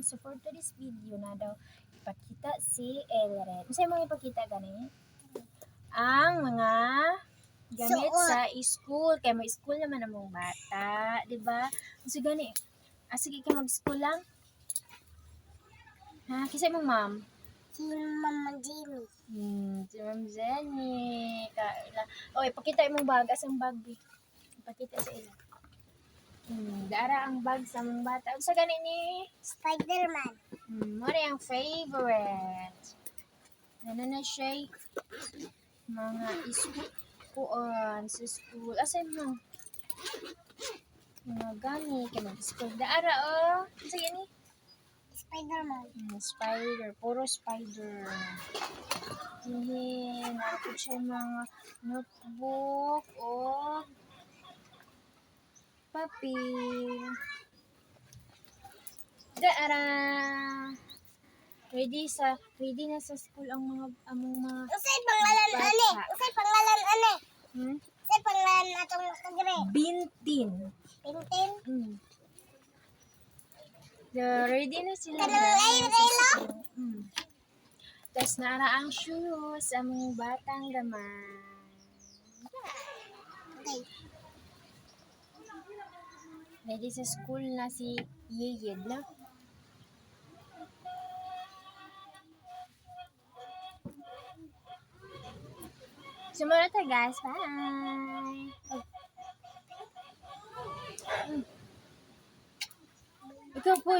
So for today's video na daw, ipakita si Elren. Kasi mo ipakita gani? Ang mga gamit Suot. sa school. Kaya may school naman ang mga bata, di ba? So gani, sige ka mag-school lang. Ha? Kasi mo ma'am? Si Mama Jimmy. Si Ma'am Jenny. Oy, pakita imong bag. Asang bag, bi? Ipakita sa ila. Dara ang bag sa mga bata. Sa gani ni? Spider-Man. Mo na yung favorite. Ano na siya? Mga iskuan sa school. Asan mo? Mga gamit. Kaya mag-school. Dara, oh. Sige ni? Spider-Man. Spider. Puro spider. Nakapit siya mga notebook o papel. Dara. Ready na sa school ang mga Usay pangalan bata. ane. Usay pangalan ane. Hmm? Usay pangalan atong nakagre. Bintin. Tintin. Ready na sila. Kanang Raylo? Tapos nara ang shoes ang mga batang gaman. Okay. Ready sa school na si Yeyed na. Sumunod ta guys. Bye! Ikaw po.